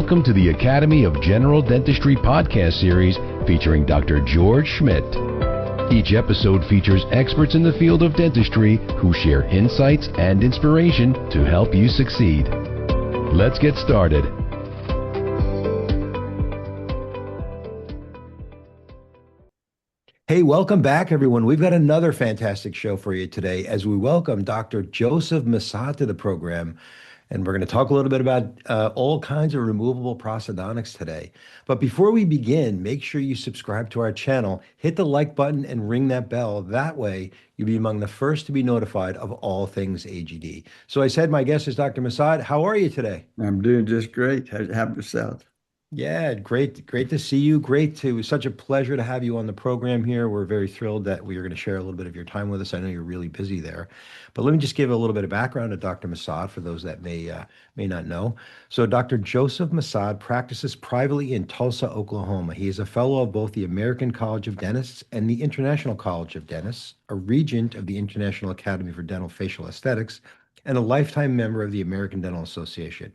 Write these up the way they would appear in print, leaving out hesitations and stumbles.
Welcome to the Academy of General Dentistry podcast series featuring Dr. George Schmidt. Each episode features experts in the field of dentistry who share insights and inspiration to help you succeed. Let's get started. Hey, welcome back, everyone. We've got another fantastic show for you today as we welcome Dr. Joseph Massad to the program. And we're going to talk a little bit about all kinds of removable prosthodontics today. But before we begin, make sure you subscribe to our channel, hit the like button, and ring that bell. That way, you'll be among the first to be notified of all things AGD. So I said my guest is Dr. Massad. How are you today? I'm doing just great. How yourself? Yeah, great to see you. Such a pleasure to have you on the program here. We're very thrilled that we are going to share a little bit of your time with us. I know you're really busy there, but let me just give a little bit of background to Dr. Massad for those that may not know. So Dr. Joseph Massad practices privately in Tulsa, Oklahoma. He is a fellow of both the American College of Dentists and the International College of Dentists, a regent of the International Academy for Dental Facial Aesthetics, and a lifetime member of the American Dental Association.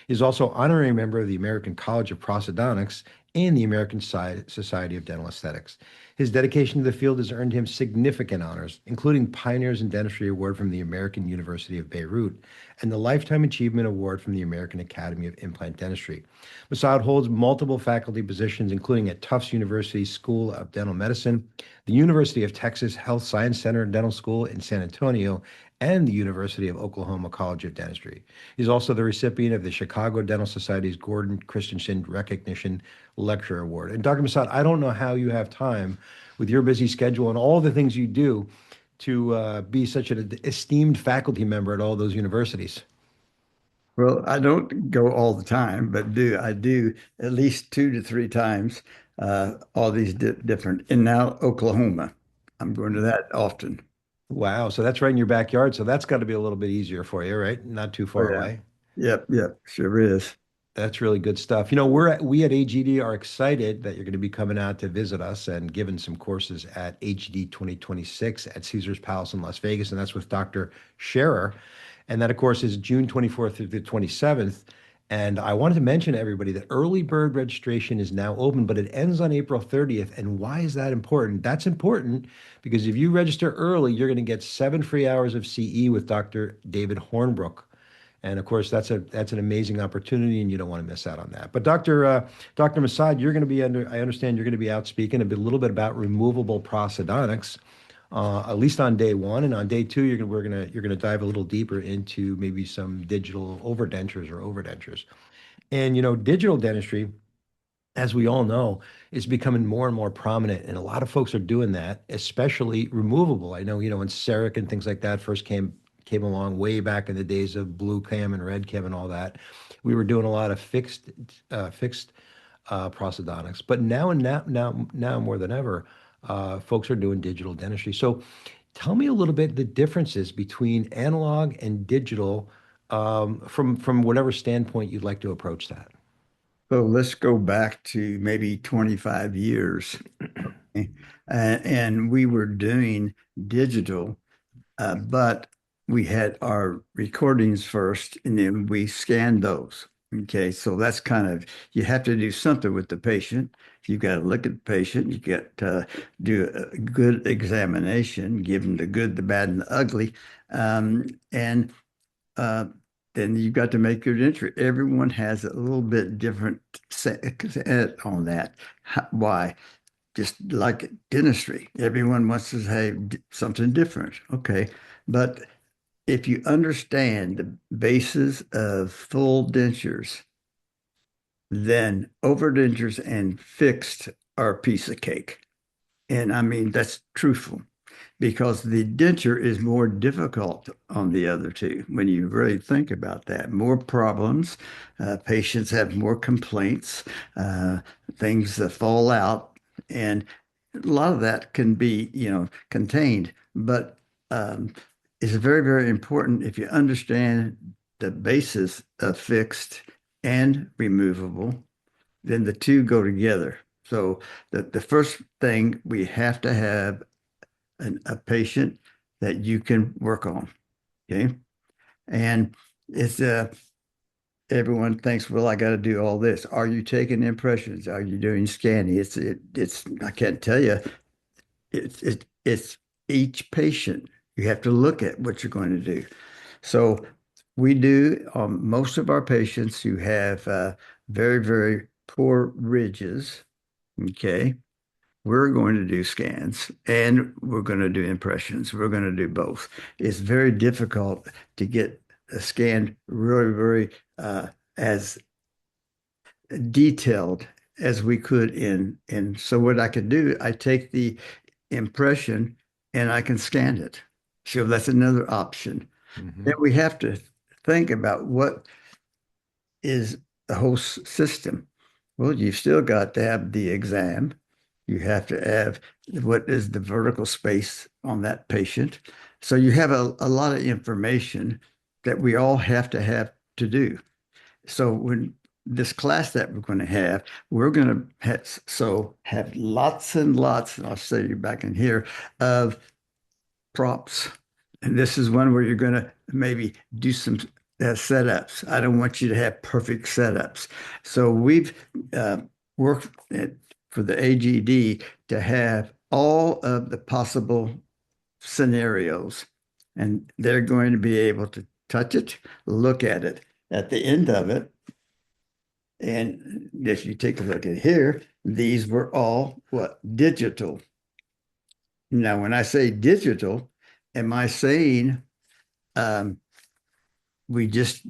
He's also honorary member of the American College of Prosthodontics and the American Society of Dental Aesthetics. His dedication to the field has earned him significant honors, including Pioneers in Dentistry Award from the American University of Beirut and the Lifetime Achievement Award from the American Academy of Implant Dentistry. Massad holds multiple faculty positions, including at Tufts University School of Dental Medicine, the University of Texas Health Science Center and Dental School in San Antonio, and the University of Oklahoma College of Dentistry. He's also the recipient of the Chicago Dental Society's Gordon Christensen Recognition Lecture Award. And Dr. Massad, I don't know how you have time with your busy schedule and all the things you do to be such an esteemed faculty member at all those universities. Well, I don't go all the time, but I do at least 2 to 3 times all these different. And now Oklahoma, I'm going to that often. Wow, so that's right in your backyard. So that's got to be a little bit easier for you, right? Not too far away. Yep, sure is. That's really good stuff. You know, we at AGD are excited that you're going to be coming out to visit us and giving some courses at AGD 2026 at Caesar's Palace in Las Vegas, and that's with Dr. Scherer. And that, of course, is June 24th through the 27th. And I wanted to mention to everybody that early bird registration is now open, but it ends on April 30th. And why is that important? That's important because if you register early, you're going to get 7 free hours of CE with Dr. David Hornbrook. And of course, that's an amazing opportunity, and you don't want to miss out on that. But Dr. Massad, you're going to be I understand you're going to be out speaking a little bit about removable prosthodontics, at least on day one, and on day two, you're going to dive a little deeper into maybe some digital overdentures. And you know, digital dentistry, as we all know, is becoming more and more prominent, and a lot of folks are doing that, especially removable. I know, you know, when CEREC and things like that first came along way back in the days of blue cam and red cam and all that, we were doing a lot of fixed prosthodontics. But now more than ever, folks are doing digital dentistry. So tell me a little bit the differences between analog and digital from whatever standpoint you'd like to approach that. So let's go back to maybe 25 years. And we were doing digital, but we had our recordings first, and then we scanned those. Okay, so that's kind of, you have to do something with the patient. You've got to look at the patient. You got to do a good examination, give them the good, the bad, and the ugly. And then you've got to make your dentistry. Everyone has a little bit different set on that. Why? Just like dentistry, everyone wants to have something different. Okay, but if you understand the basis of full dentures, then overdentures and fixed are a piece of cake. And I mean, that's truthful because the denture is more difficult on the other two when you really think about that. More problems, patients have more complaints, things that fall out, and a lot of that can be, you know, contained. But it's very, very important if you understand the basis of fixed and removable, then the two go together. So the first thing, we have to have a patient that you can work on, okay? And it's everyone thinks, well, I got to do all this. Are you taking impressions? Are you doing scanning? It's I can't tell you. It's each patient. You have to look at what you're going to do. So we do most of our patients who have very, very poor ridges. Okay. We're going to do scans and we're going to do impressions. We're going to do both. It's very difficult to get a scan really, very as detailed as we could in. So what I could do, I take the impression and I can scan it. So that's another option. Hmm. Then we have to think about what is the whole system. Well, you've still got to have the exam. You have to have what is the vertical space on that patient. So you have a lot of information that we all have to do. So when this class that we're going to have, we're going to have lots and lots, and I'll show you back in here, of props. And this is one where you're going to maybe do some setups. I don't want you to have perfect setups. So we've worked for the AGD to have all of the possible scenarios, and they're going to be able to touch it, look at it. At the end of it, and if you take a look at here, these were all what? Digital. Now, when I say digital, am I saying um, we just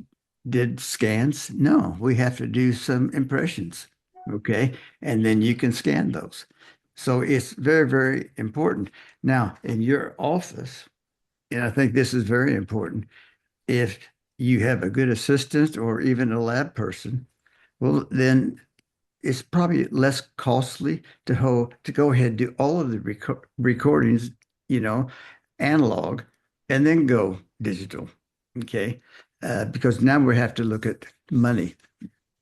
did scans? No, we have to do some impressions. Okay. And then you can scan those. So it's very, very important. Now, in your office, and I think this is very important, if you have a good assistant or even a lab person, well, then it's probably less costly to go ahead and do all of the recordings, you know, analog, and then go digital. Okay, because now we have to look at money.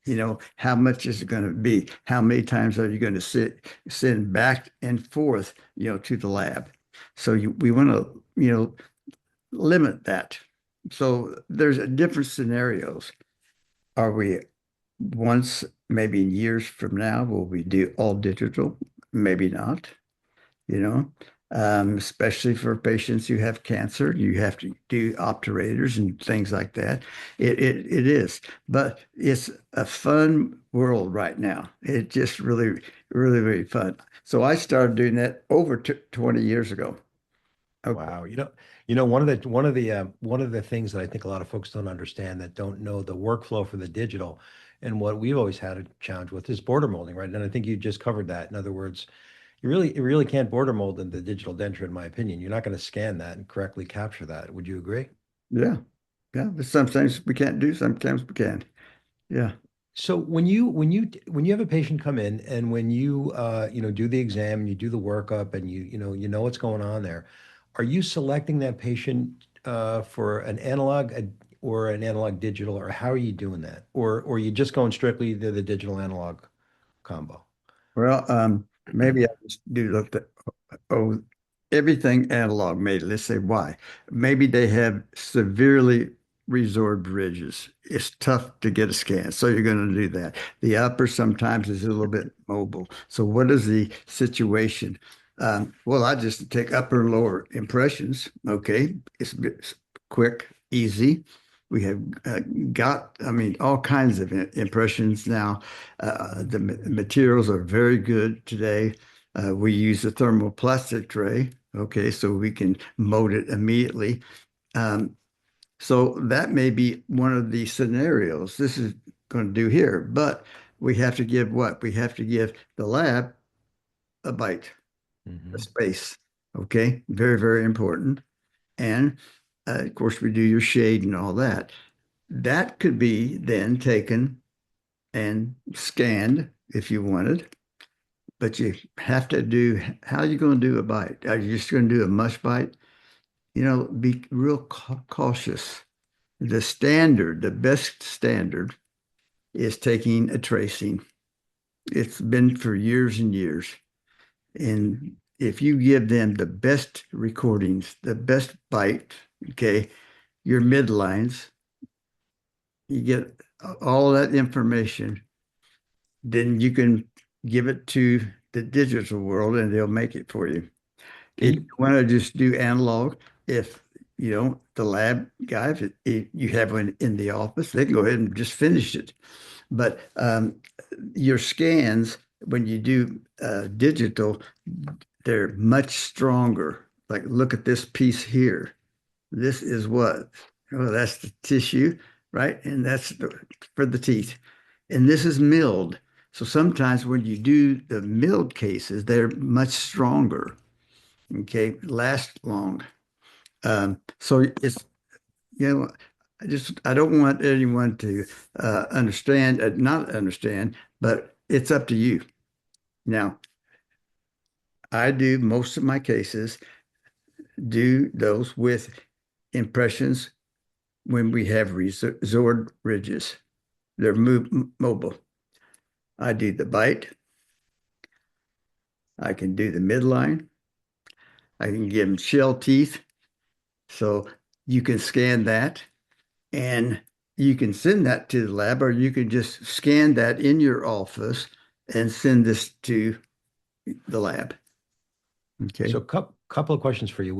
You know, how much is it going to be? How many times are you going to send back and forth, to the lab? So we want to, limit that. So there's different scenarios. Are we once, maybe in years from now, will we do all digital? Maybe not, you know, especially for patients who have cancer, you have to do obturators and things like that. It is, but it's a fun world right now. It just really, really, really fun. So I started doing that over 20 years ago. Okay. Wow. One of the things that I think a lot of folks don't understand that don't know the workflow for the digital and what we've always had a challenge with is border molding, right? And I think you just covered that. In other words, you really can't border mold in the digital denture, in my opinion. You're not going to scan that and correctly capture that. Would you agree? Yeah. Yeah. But sometimes we can't do, sometimes we can. Yeah. So when you have a patient come in and when you do the exam and you do the workup and you know what's going on there, are you selecting that patient for an analog or an analog digital, or how are you doing that? Or are you just going strictly to the digital analog combo? Well, maybe I just do look at oh everything analog made. Let's say why. Maybe they have severely resorbed ridges. It's tough to get a scan, so you're going to do that. The upper sometimes is a little bit mobile. So what is the situation? Well, I just take upper and lower impressions. Okay, it's quick, easy. We have I mean, all kinds of impressions now. The materials are very good today. We use a thermoplastic tray, okay, so we can mold it immediately. Um, so that may be one of the scenarios this is going to do here, but we have to give what? We have to give the lab a bite, a Hmm. space, okay? Very, very important. And of course, we do your shade and all that. That could be then taken and scanned if you wanted, but you have to do, how are you going to do a bite? Are you just going to do a mush bite? Be real cautious. The standard, the best standard is taking a tracing. It's been for years and years. And if you give them the best recordings, the best bite, okay, your midlines, you get all that information, then you can give it to the digital world and they'll make it for you. If you want to just do analog, if the lab guy, if you have one in the office, they can go ahead and just finish it. But your scans, when you do digital, they're much stronger. Like, look at this piece here. This is what? Well, that's the tissue, right? And that's for the teeth. And this is milled. So sometimes when you do the milled cases, they're much stronger. Okay, last long. So it's, I don't want anyone to understand, not understand, but it's up to you. Now, I do most of my cases, do those with impressions when we have restored ridges. They're mobile. I do the bite. I can do the midline. I can give them shell teeth. So you can scan that and you can send that to the lab, or you can just scan that in your office and send this to the lab. Okay. So couple of questions for you.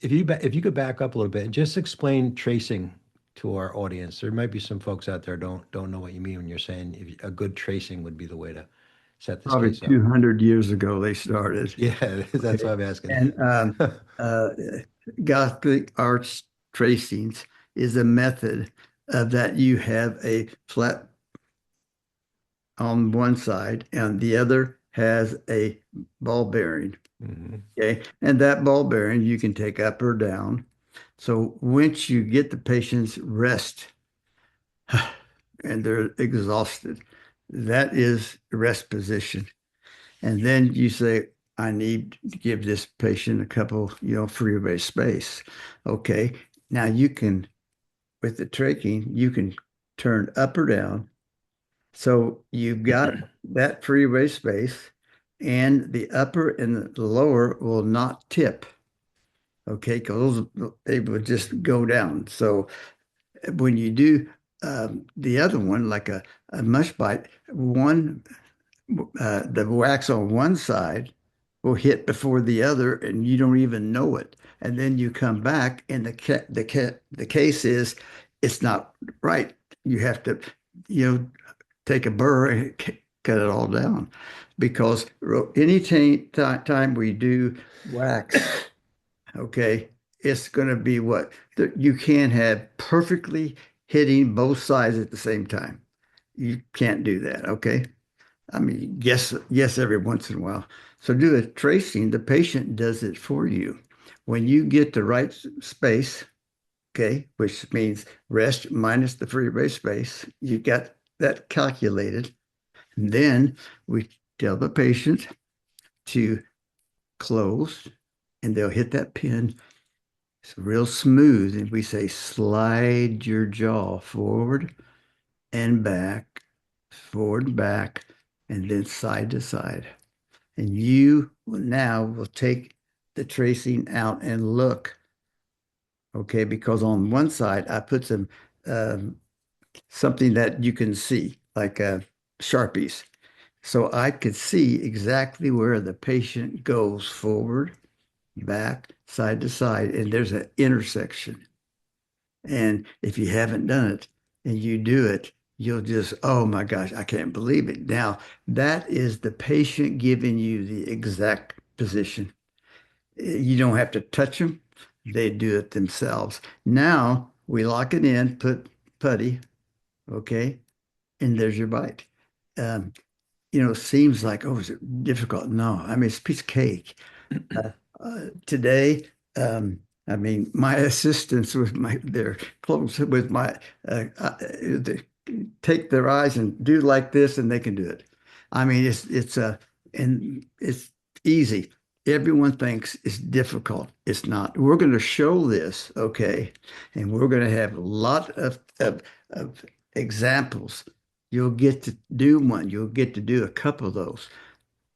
If you could back up a little bit and just explain tracing to our audience. There might be some folks out there don't know what you mean when you're saying a good tracing would be the way to set this Probably case up. 200 years ago they started. Yeah, that's why I'm asking. And Gothic arch tracings is a method that you have a flat on one side and the other has a ball bearing. Okay. And that ball bearing you can take up or down. So once you get the patient's rest and they're exhausted, that is rest position. And then you say, I need to give this patient a couple, freeway space. Okay. Now you can, with the trachea, you can turn up or down. So you've got that freeway space and the upper and the lower will not tip. Okay. Because they will just go down. So when you do the other one, like a mush bite, the wax on one side will hit before the other, and you don't even know it. And then you come back, and the case is it's not right. You have to, take a burr and cut it all down, because any time we do wax, okay, it's going to be what you can't have perfectly hitting both sides at the same time. You can't do that. Okay. I mean, yes, every once in a while. So do a tracing, the patient does it for you. When you get the right space, okay, which means rest minus the freeway space, you got that calculated. And then we tell the patient to close, and they'll hit that pin. It's real smooth. And we say, slide your jaw forward and back, forward and back, and then side to side. And you will take the tracing out and look, okay, because on one side I put some something that you can see, like Sharpies. So I could see exactly where the patient goes forward, back, side to side, and there's an intersection. And if you haven't done it and you do it, you'll just, oh my gosh, I can't believe it. Now, that is the patient giving you the exact position. You don't have to touch them. They do it themselves. Now, we lock it in, put putty, okay, and there's your bite. Seems like, oh, is it difficult? No, I mean, it's a piece of cake. Today, my assistants with their clothes with they take their eyes and do like this, and they can do it. I mean, and it's easy. Everyone thinks it's difficult. It's not. We're going to show this, okay, and we're going to have a lot of examples. You'll get to do one. You'll get to do a couple of those,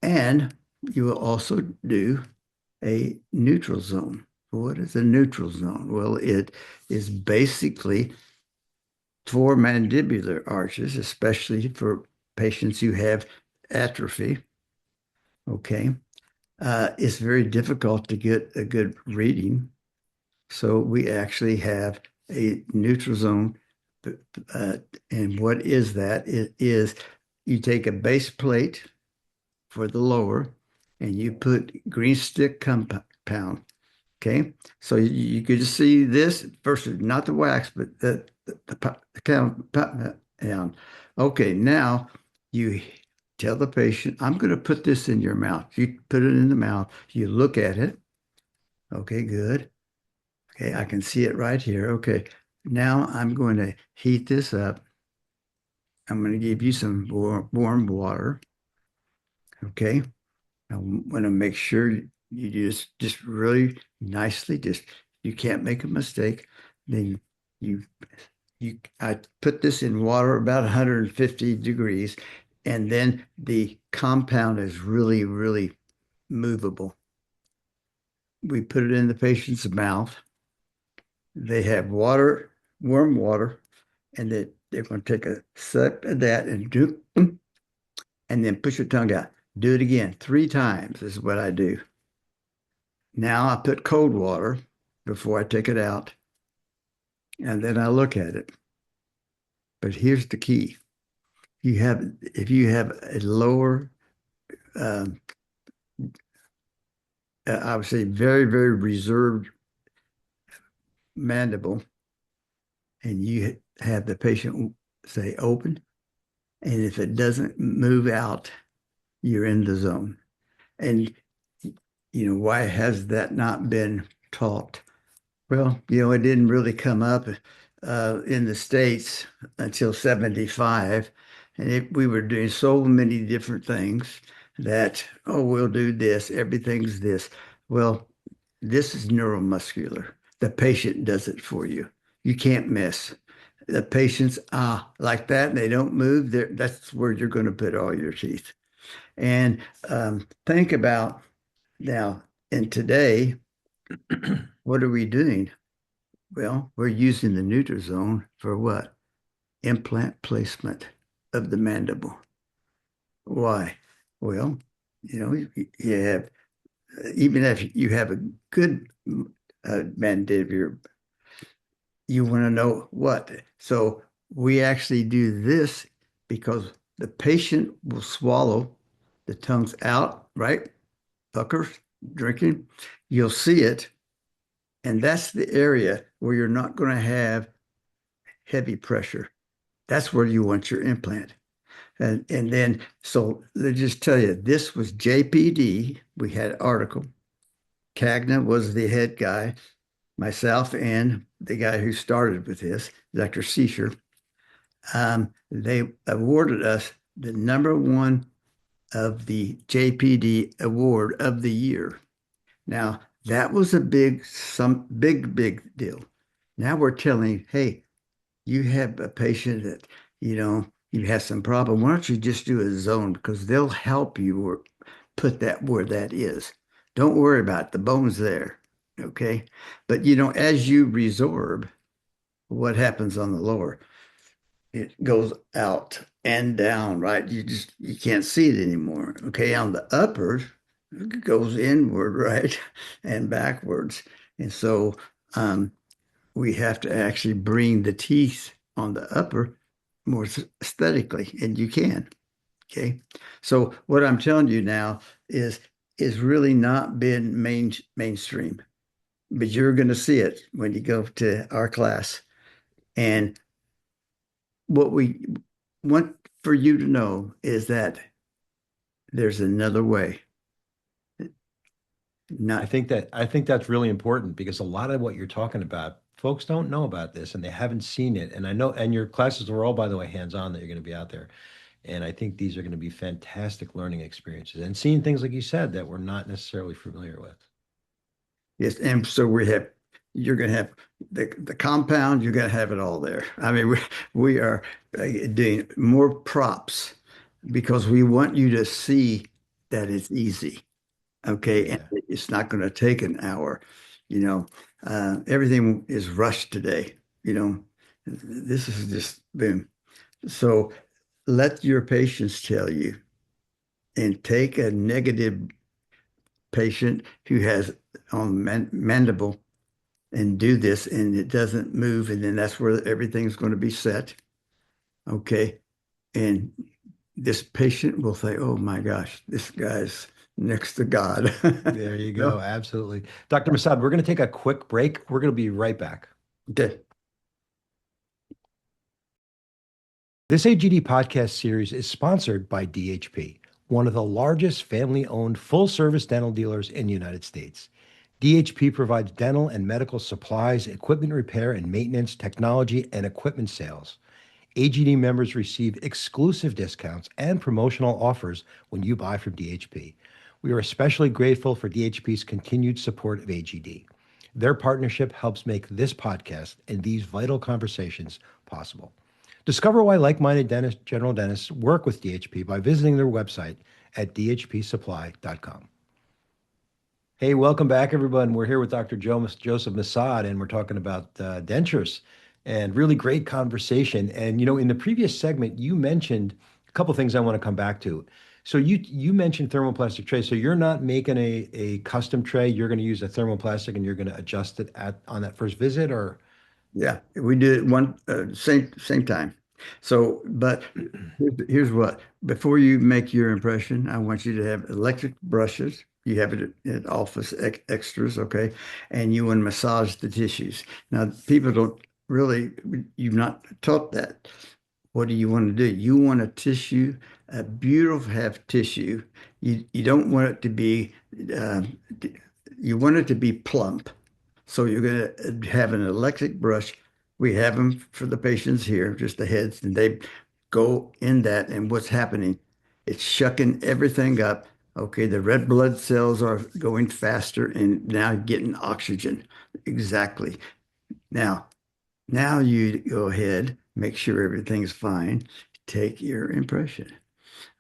and you will also do a neutral zone. What is a neutral zone? Well, it is basically four mandibular arches, especially for patients who have atrophy. Okay. It's very difficult to get a good reading. So we actually have a neutral zone. Uh, and what is that? It is you take a base plate for the lower and you put green stick compound. Okay. So you could see this versus not the wax, but the compound. Okay. Now you tell the patient, I'm going to put this in your mouth. You put it in the mouth. You look at it. Okay, good. Okay, I can see it right here. Okay, now I'm going to heat this up. I'm going to give you some warm water. Okay, I want to make sure you just really nicely, just you can't make a mistake. Then you I put this in water about 150 degrees, and then the compound is really, really movable. We put it in the patient's mouth. They have water, warm water, and they're going to take a sip of that and and then push your tongue out. Do it again 3 times is what I do. Now I put cold water before I take it out, and then I look at it. But here's the key. If you have a lower, uh, I would say very, very reserved mandible, and you have the patient say open, and if it doesn't move out, you're in the zone. And why has that not been taught? Well, it didn't really come up in the States until 75. And we were doing so many different things that, oh, we'll do this, everything's this. Well, this is neuromuscular. The patient does it for you. You can't miss. The patients, like that, and they don't move, that's where you're going to put all your teeth. And think about now, and today, what are we doing? Well, we're using the neutral zone for what? Implant placement of the mandible. Why? Well, you have, even if you have a good mandibular, you want to know what. So we actually do this because the patient will swallow the tongue's out, right? Puckers, drinking. You'll see it. And that's the area where you're not going to have heavy pressure. That's where you want your implant. And then, so let's just tell you, this was JPD. We had an article. Cagna was the head guy, myself, and the guy who started with this, Dr. Scherer. They awarded us the #1 of the JPD award of the year. Now, that was a big deal. Now we're telling, hey, you have a patient that, you have some problem. Why don't you just do a zone? Because they'll help you or put that where that is. Don't worry about it. The bone's there. Okay. But, as you resorb, what happens on the lower? It goes out and down, right? You can't see it anymore. Okay. On the upper, it goes inward, right? And backwards. And so, we have to actually bring the teeth on the upper more aesthetically, and you can. Okay. So what I'm telling you now is really not been mainstream, but you're going to see it when you go to our class. And what we want for you to know is that there's another way. I think that's really important because a lot of what you're talking about, folks don't know about this and they haven't seen it. And I know, and your classes are all, by the way, hands-on that you're going to be out there. And I think these are going to be fantastic learning experiences and seeing things like you said that we're not necessarily familiar with. Yes, and so you're going to have the compound, you're going to have it all there. I mean, we are doing more props because we want you to see that it's easy. Okay. And Yeah. it's not going to take an hour. Everything is rushed today. this is just boom. So let your patients tell you and take a negative patient who has on mandible and do this and it doesn't move. And then that's where everything's going to be set. Okay. And this patient will say, oh my gosh, this guy's next to God. There you No? go. Absolutely. Dr. Massad, we're going to take a quick break. We're going to be right back. Okay. This AGD podcast series is sponsored by DHP, one of the largest family-owned full-service dental dealers in the United States. DHP provides dental and medical supplies, equipment repair and maintenance, technology, and equipment sales. AGD members receive exclusive discounts and promotional offers when you buy from DHP. We are especially grateful for DHP's continued support of AGD. Their partnership helps make this podcast and these vital conversations possible. Discover why like-minded general dentists work with DHP by visiting their website at dhpsupply.com. Hey, welcome back, everyone. We're here with Dr. Joseph Massad, and we're talking about dentures and really great conversation. And, in the previous segment, you mentioned a couple things I want to come back to. So you mentioned thermoplastic tray. So you're not making a custom tray. You're going to use a thermoplastic and you're going to adjust it on that first visit, or? Yeah, we did it one same time. So, but here's what. Before you make your impression, I want you to have electric brushes. You have it at office extras, okay? And you want to massage the tissues. Now, people don't really, you've not taught that. What do you want to do? You want a beautiful have tissue. You don't want it to be, uh, you want it to be plump. So you're going to have an electric brush. We have them for the patients here, just the heads, and they go in that. And what's happening? It's shucking everything up. Okay, the red blood cells are going faster and now getting oxygen. Exactly. Now, now you go ahead, make sure everything's fine, take your impression.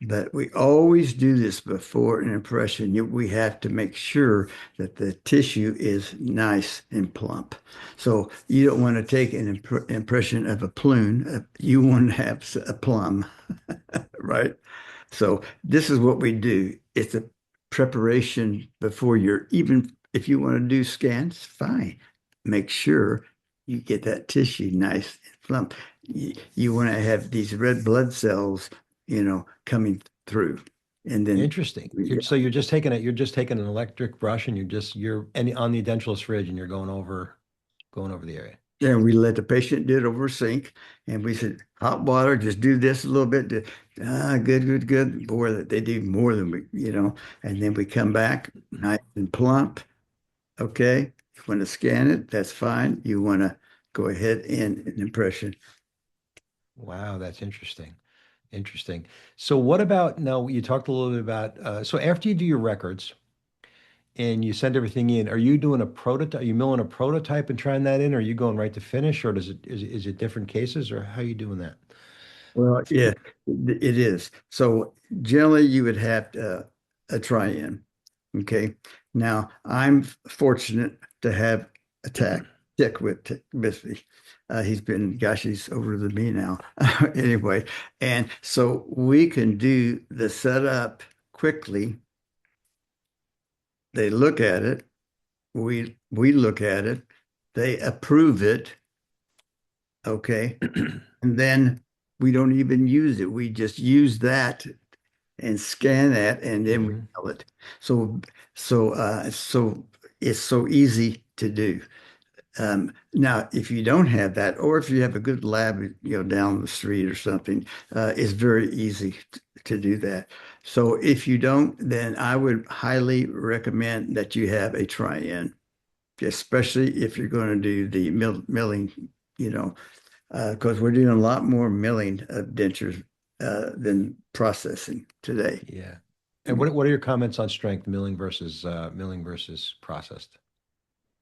But we always do this before an impression. We have to make sure that the tissue is nice and plump. So you don't want to take an impression of a plum. You want to have a plum, right? So this is what we do. It's a preparation before you're even, if you want to do scans, fine. Make sure you get that tissue nice and plump. You want to have these red blood cells, coming through. And then Interesting. So you're just taking it. You're just taking an electric brush, and you're on the edentulous fridge, and you're going over the area. and we let the patient do it over a sink. And we said, hot water, just do this a little bit. Good, good, good. Boy, they do more than we. And then we come back nice and plump. Okay. You want to scan it, that's fine. You want to go ahead and an impression. Wow, that's interesting. Interesting. So what about now? You talked a little bit about so after you do your records and you send everything in, are you doing a prototype? Are you milling a prototype and trying that in? Or are you going right to finish, or is it different cases, or how are you doing that? Well, yeah, it is. So generally you would have a try-in. Okay. Now I'm fortunate to have a tech with me. He's older than me now. Anyway, and so we can do the setup quickly. They look at it. We look at it. They approve it. Okay. And then we don't even use it. We just use that and scan that, and then we Mhm. mail it. So it's so easy to do. Now, if you don't have that, or if you have a good lab, down the street or something, it's very easy to do that. So if you don't, then I would highly recommend that you have a try-in, especially if you're going to do the milling, because we're doing a lot more milling of dentures than processing today. Yeah. And what are your comments on strength, milling versus processed?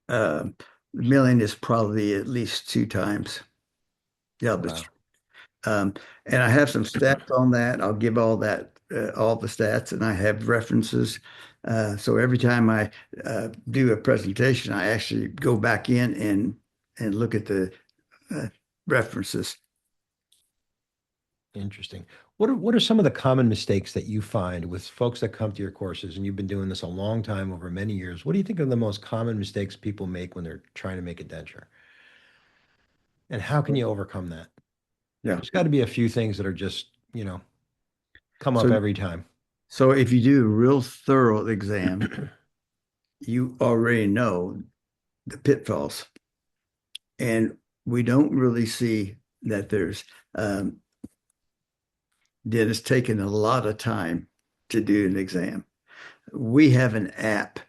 Uh, Milling is probably at least two times. Yeah, Wow. um, and I have some stats on that. I'll give all the stats, and I have references. So every time I do a presentation, I actually go back in and look at uh, references. Interesting. What are some of the common mistakes that you find with folks that come to your courses? And you've been doing this a long time, over many years. What do you think are the most common mistakes people make when they're trying to make a denture? And how can you overcome that? Yeah. There's got to be a few things that are just, come up So, every time. so if you do a real thorough exam, you already know the pitfalls. And we don't really see that there's dentists taking a lot of time to do an exam. We have an app,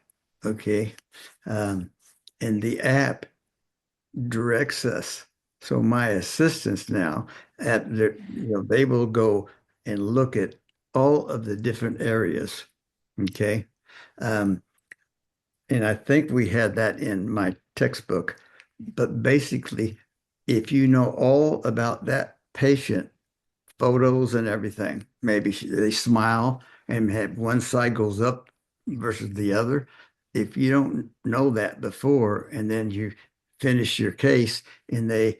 okay? Um, and the app directs us. So my assistants now they will go and look at all of the different areas. Okay. Um, and I think we had that in my textbook. But basically, if you know all about that patient, photos and everything, maybe they smile and have one side goes up versus the other. If you don't know that before, and then you finish your case and the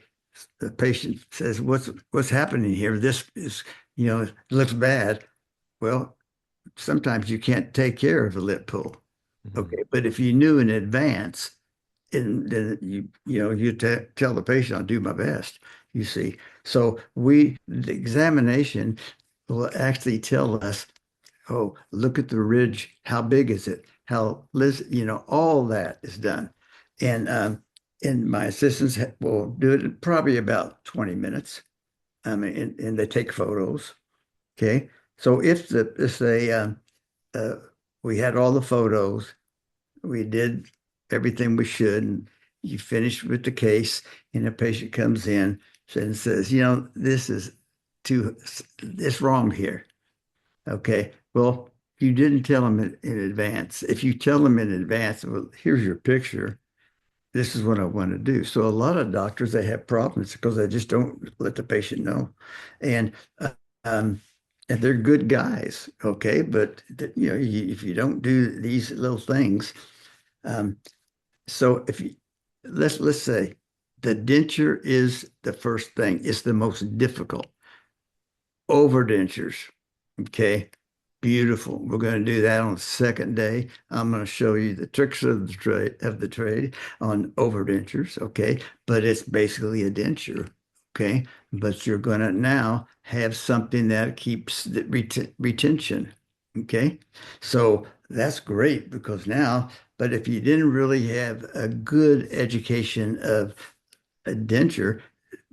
patient says, what's happening here? This is, it looks bad. Well, sometimes you can't take care of a lip pull. Mhm. Okay. But if you knew in advance, and then you tell the patient, I'll do my best, you see. So the examination will actually tell us, oh, look at the ridge. How big is it? All that is done. And my assistants will do it in probably about 20 minutes. I mean, and they take photos. Okay. So if they, uh, we had all the photos, we did everything we should, and you finish with the case, and the patient comes in and says, this wrong here. Okay. Well, you didn't tell them in advance. If you tell them in advance, well, here's your picture. This is what I want to do. So a lot of doctors, they have problems because they just don't let the patient know. And um, and they're good guys, okay? But if you don't do these little things, um, so if you let's say the denture is the first thing, it's the most difficult. Overdentures, okay? Beautiful. We're going to do that on the second day. I'm going to show you the tricks of the trade on overdentures, okay? But it's basically a denture, okay? But you're going to now have something that keeps the retention, okay? So that's great because now, but if you didn't really have a good education of a denture,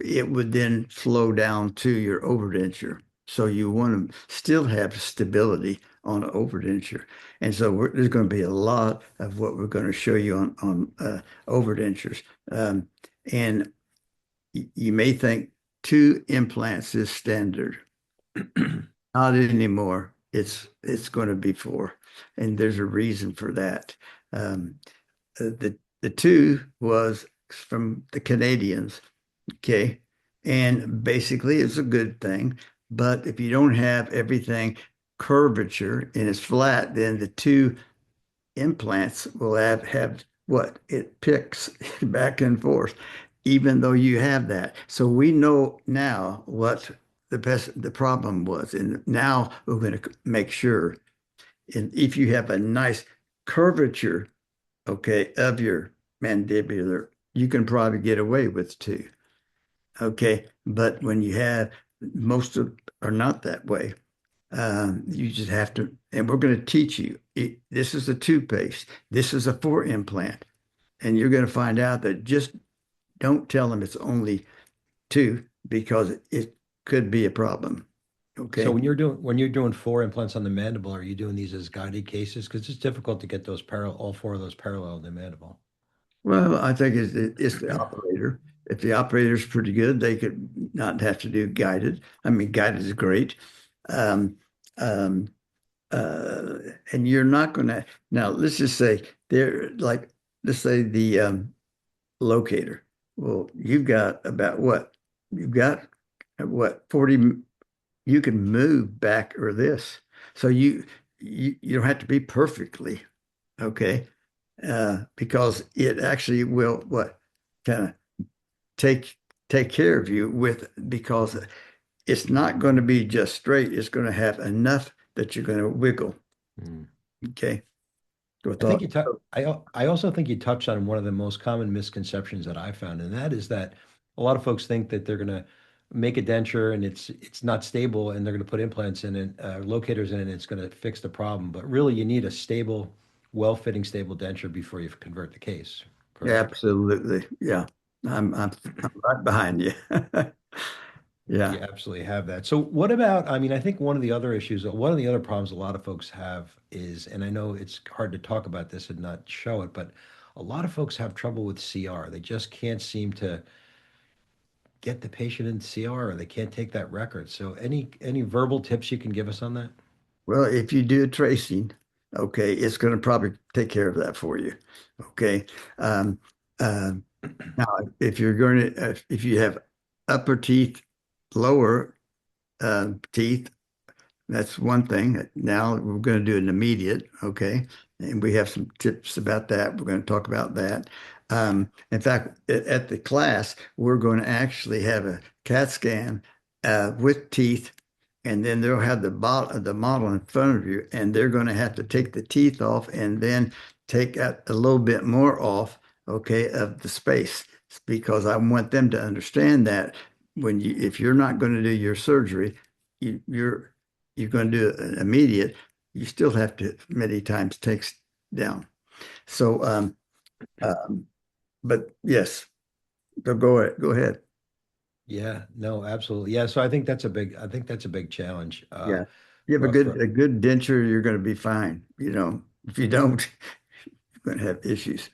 it would then flow down to your overdenture. So you want to still have stability on an overdenture. And so there's going to be a lot of what we're going to show you on overdentures. And you may think 2 implants is standard. Not anymore. It's going to be 4, and there's a reason for that. Um, the 2 was from the Canadians. Okay. And basically, it's a good thing. But if you don't have everything curvature and it's flat, then the 2 implants will have what? It picks back and forth, even though you have that. So we know now what the problem was. And now we're going to make sure. And if you have a nice curvature, okay, of your mandibular, you can probably get away with 2. Okay. But when you have most of are not that way, you just have to, and we're going to teach you. This is a toothpaste. This is a 4 implant. And you're going to find out that just don't tell them it's only 2 because it could be a problem. So Okay. when you're doing 4 implants on the mandible, are you doing these as guided cases? Because it's difficult to get all 4 of those parallel in the mandible. Well, I think it's the operator. If the operator's pretty good, they could not have to do guided. I mean, guided is great. Um, um, uh, and you're not going to now. Let's just say they're like, let's say the locator. Well, you've got about what? You've got what 40. You can move back or this, so you don't have to be perfectly okay, because it actually will what kind of take. take care of you with because it's not going to be just straight. It's going to have enough that you're going to wiggle. Mm. Okay. Go I think thought. I also think you touched on one of the most common misconceptions that I found, and that is that a lot of folks think that they're going to make a denture and it's not stable, and they're going to put implants in it, locators in it, and it's going to fix the problem. But really, you need a stable, well-fitting, stable denture before you convert the case. Correct? Absolutely. Yeah. I'm right behind you. You Yeah. absolutely have that. So what about, I mean, I think one of the other issues, one of the other problems a lot of folks have is, and I know it's hard to talk about this and not show it, but a lot of folks have trouble with CR. They just can't seem to get the patient in CR, or they can't take that record. So any verbal tips you can give us on that? Well, if you do a tracing, okay, it's going to probably take care of that for you. Okay. Um, um, Now, if you're going to, if you have upper teeth, lower teeth, that's one thing. Now we're going to do an immediate, okay? And we have some tips about that. We're going to talk about that. In fact, at the class, we're going to actually have a CAT scan with teeth, and then they'll have the model in front of you, and they're going to have to take the teeth off and then take out a little bit more off, okay, of the space, because I want them to understand that if you're not going to do your surgery, you're going to do an immediate, you still have to many times take down. So, um, but yes, go ahead, go ahead. Yeah, no, absolutely. Yeah, so I think that's a big challenge Yeah, you have for a good denture, you're going to be fine. You know, if you don't, you're going to have issues.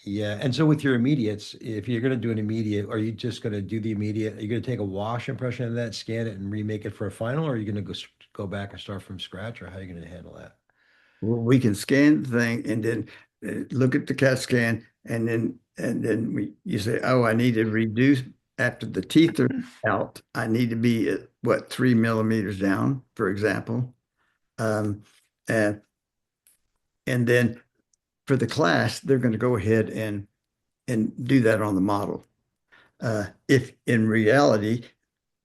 Yeah, and so with your immediates, if you're going to do an immediate, are you just going to do the immediate? Are you going to take a wash impression of that, scan it, and remake it for a final, or are you going to go back and start from scratch, or how are you going to handle that? Well, we can scan the thing and then look at the CAT scan, and then you say, oh, I need to reduce after the teeth are out. I need to be at what 3 millimeters down, for example. Um, and and then for the class, they're going to go ahead and do that on the model. If in reality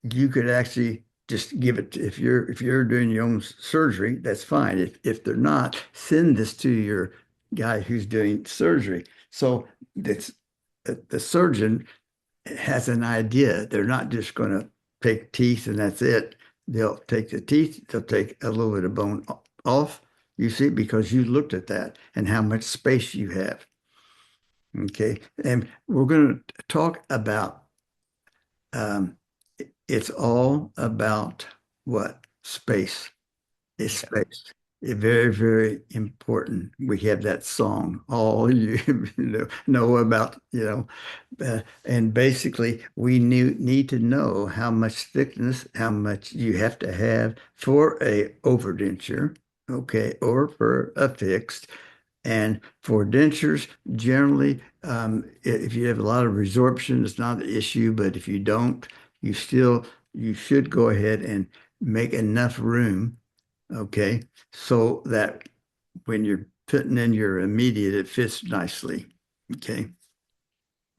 you could actually just give it if you're doing your own surgery, that's fine. If they're not, send this to your guy who's doing surgery. So that's the surgeon has an idea. They're not just going to take teeth and that's it. They'll take the teeth, they'll take a little bit of bone off, you see, because you looked at that and how much space you have. Okay. And we're going to talk about um, it's all about what? Space. It's Yeah, space. It's very, very important. We have that song, all you know about, and basically we need to know how much thickness, how much you have to have for a overdenture, okay, or for a fixed. And for dentures, generally, if you have a lot of resorption, it's not an issue. But if you don't, you should go ahead and make enough room, okay, so that when you're putting in your immediate, it fits nicely. Okay.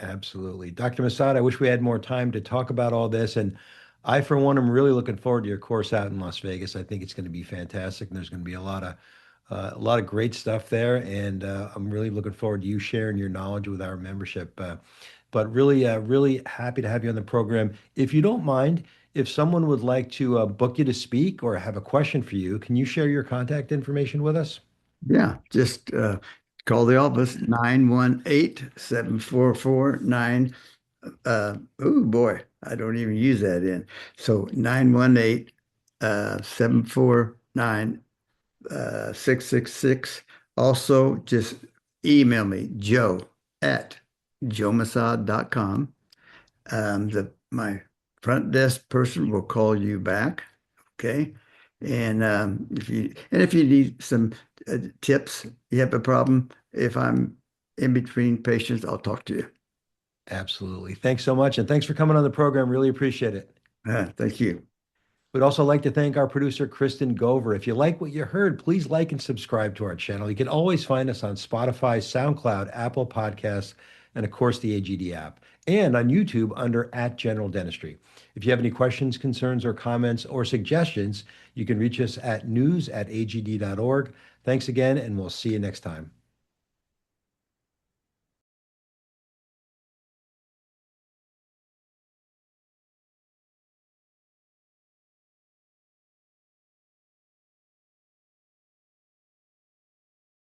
absolutely. Dr. Massad, I wish we had more time to talk about all this. And I, for one, am really looking forward to your course out in Las Vegas. I think it's going to be fantastic, and there's going to be a lot of great stuff there. And I'm really looking forward to you sharing your knowledge with our membership. But really, really happy to have you on the program. If you don't mind, if someone would like to book you to speak or have a question for you, can you share your contact information with us? Yeah, just call the office 918-744-9. Oh boy, I don't even use that in. So 918 749 666. Also, just email me, Joe at joemassad.com. My front desk person will call you back. Okay. And if you need some tips, you have a problem. If I'm in between patients, I'll talk to you. Absolutely. Thanks so much. And thanks for coming on the program. Really appreciate it. Thank you. We'd also like to thank our producer, Kristen Gover. If you like what you heard, please like and subscribe to our channel. You can always find us on Spotify, SoundCloud, Apple Podcasts, and of course the AGD app, and on YouTube under @GeneralDentistry. If you have any questions, concerns, or comments or suggestions, you can reach us at news@agd.org. Thanks again, and we'll see you next time.